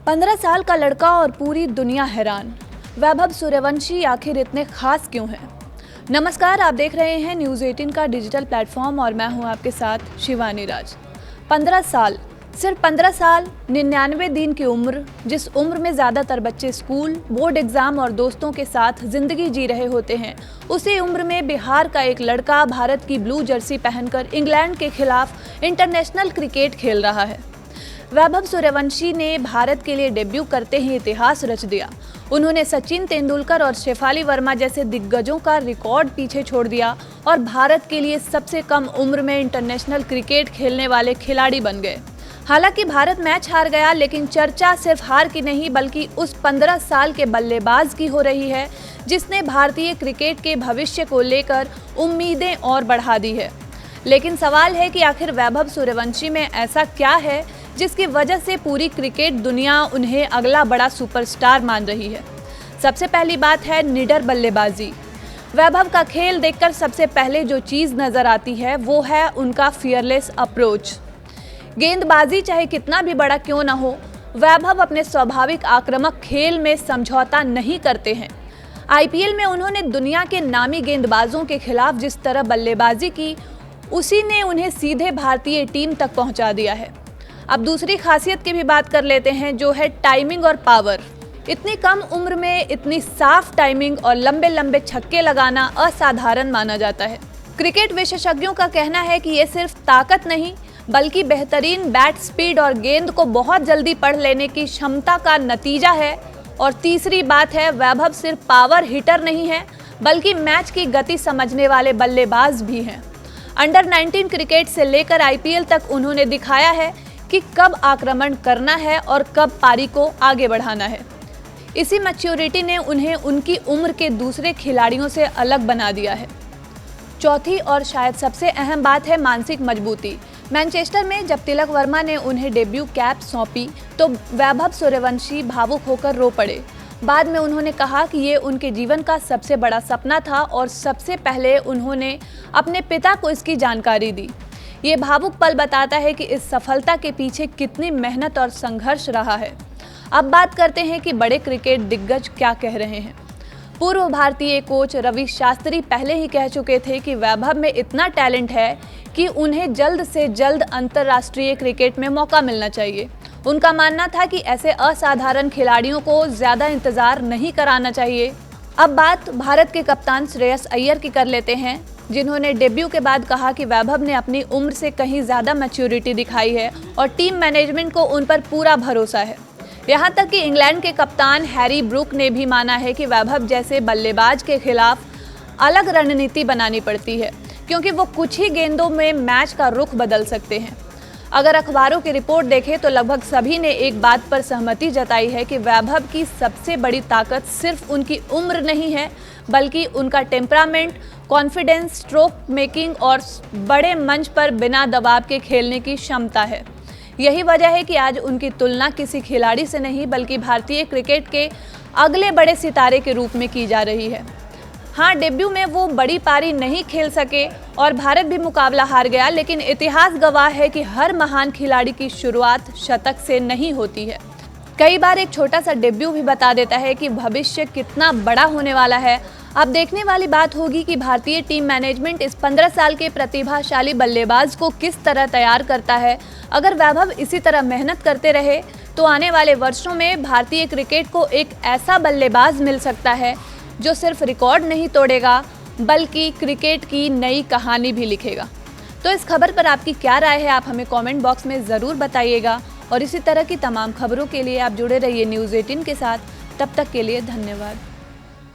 15 साल का लड़का और पूरी दुनिया हैरान। वैभव सूर्यवंशी आखिर इतने खास क्यों हैं? नमस्कार, आप देख रहे हैं न्यूज़ 18 का डिजिटल प्लेटफॉर्म और मैं हूं आपके साथ शिवानी राज। 15 साल, सिर्फ 15 साल, 99 दिन की उम्र, जिस उम्र में ज़्यादातर बच्चे स्कूल, बोर्ड एग्जाम और दोस्तों के साथ जिंदगी जी रहे होते हैं, उसी उम्र में बिहार का एक लड़का भारत की ब्लू जर्सी पहनकर इंग्लैंड के खिलाफ इंटरनेशनल क्रिकेट खेल रहा है। वैभव सूर्यवंशी ने भारत के लिए डेब्यू करते ही इतिहास रच दिया। उन्होंने सचिन तेंदुलकर और शेफाली वर्मा जैसे दिग्गजों का रिकॉर्ड पीछे छोड़ दिया और भारत के लिए सबसे कम उम्र में इंटरनेशनल क्रिकेट खेलने वाले खिलाड़ी बन गए। हालांकि भारत मैच हार गया, लेकिन चर्चा सिर्फ हार की नहीं बल्कि उस 15 साल के बल्लेबाज की हो रही है जिसने भारतीय क्रिकेट के भविष्य को लेकर उम्मीदें और बढ़ा दी है। लेकिन सवाल है कि आखिर वैभव सूर्यवंशी में ऐसा क्या है जिसकी वजह से पूरी क्रिकेट दुनिया उन्हें अगला बड़ा सुपरस्टार मान रही है। सबसे पहली बात है निडर बल्लेबाजी। वैभव का खेल देखकर सबसे पहले जो चीज़ नज़र आती है वो है उनका फियरलेस अप्रोच। गेंदबाजी चाहे कितना भी बड़ा क्यों ना हो, वैभव अपने स्वाभाविक आक्रामक खेल में समझौता नहीं करते हैं। आईपीएल में उन्होंने दुनिया के नामी गेंदबाजों के खिलाफ जिस तरह बल्लेबाजी की, उसी ने उन्हें सीधे भारतीय टीम तक पहुंचा दिया है। अब दूसरी खासियत की भी बात कर लेते हैं, जो है टाइमिंग और पावर। इतनी कम उम्र में इतनी साफ टाइमिंग और लंबे लंबे छक्के लगाना असाधारण माना जाता है। क्रिकेट विशेषज्ञों का कहना है कि ये सिर्फ ताकत नहीं बल्कि बेहतरीन बैट स्पीड और गेंद को बहुत जल्दी पढ़ लेने की क्षमता का नतीजा है। और तीसरी बात है, वैभव सिर्फ पावर हिटर नहीं है बल्कि मैच की गति समझने वाले बल्लेबाज भी हैं। अंडर 19 क्रिकेट से लेकर आईपीएल तक उन्होंने दिखाया है कि कब आक्रमण करना है और कब पारी को आगे बढ़ाना है। इसी मैच्योरिटी ने उन्हें उनकी उम्र के दूसरे खिलाड़ियों से अलग बना दिया है। चौथी और शायद सबसे अहम बात है मानसिक मजबूती। मैनचेस्टर में जब तिलक वर्मा ने उन्हें डेब्यू कैप सौंपी तो वैभव सूर्यवंशी भावुक होकर रो पड़े। बाद में उन्होंने कहा कि ये उनके जीवन का सबसे बड़ा सपना था और सबसे पहले उन्होंने अपने पिता को इसकी जानकारी दी। ये भावुक पल बताता है कि इस सफलता के पीछे कितनी मेहनत और संघर्ष रहा है। अब बात करते हैं कि बड़े क्रिकेट दिग्गज क्या कह रहे हैं। पूर्व भारतीय कोच रवि शास्त्री पहले ही कह चुके थे कि वैभव में इतना टैलेंट है कि उन्हें जल्द से जल्द अंतर्राष्ट्रीय क्रिकेट में मौका मिलना चाहिए। उनका मानना था कि ऐसे असाधारण खिलाड़ियों को ज़्यादा इंतजार नहीं कराना चाहिए। अब बात भारत के कप्तान श्रेयस अय्यर की कर लेते हैं, जिन्होंने डेब्यू के बाद कहा कि वैभव ने अपनी उम्र से कहीं ज़्यादा मैच्योरिटी दिखाई है और टीम मैनेजमेंट को उन पर पूरा भरोसा है। यहाँ तक कि इंग्लैंड के कप्तान हैरी ब्रूक ने भी माना है कि वैभव जैसे बल्लेबाज के खिलाफ अलग रणनीति बनानी पड़ती है, क्योंकि वो कुछ ही गेंदों में मैच का रुख बदल सकते हैं। अगर अखबारों की रिपोर्ट देखें तो लगभग सभी ने एक बात पर सहमति जताई है कि वैभव की सबसे बड़ी ताकत सिर्फ उनकी उम्र नहीं है बल्कि उनका टेम्परामेंट, कॉन्फिडेंस, स्ट्रोक मेकिंग और बड़े मंच पर बिना दबाव के खेलने की क्षमता है। यही वजह है कि आज उनकी तुलना किसी खिलाड़ी से नहीं बल्कि भारतीय क्रिकेट के अगले बड़े सितारे के रूप में की जा रही है। हाँ, डेब्यू में वो बड़ी पारी नहीं खेल सके और भारत भी मुकाबला हार गया, लेकिन इतिहास गवाह है कि हर महान खिलाड़ी की शुरुआत शतक से नहीं होती है। कई बार एक छोटा सा डेब्यू भी बता देता है कि भविष्य कितना बड़ा होने वाला है। अब देखने वाली बात होगी कि भारतीय टीम मैनेजमेंट इस 15 साल के प्रतिभाशाली बल्लेबाज को किस तरह तैयार करता है। अगर वैभव इसी तरह मेहनत करते रहे तो आने वाले वर्षों में भारतीय क्रिकेट को एक ऐसा बल्लेबाज मिल सकता है जो सिर्फ रिकॉर्ड नहीं तोड़ेगा बल्कि क्रिकेट की नई कहानी भी लिखेगा। तो इस खबर पर आपकी क्या राय है, आप हमें कमेंट बॉक्स में ज़रूर बताइएगा। और इसी तरह की तमाम खबरों के लिए आप जुड़े रहिए न्यूज़ 18 के साथ। तब तक के लिए धन्यवाद।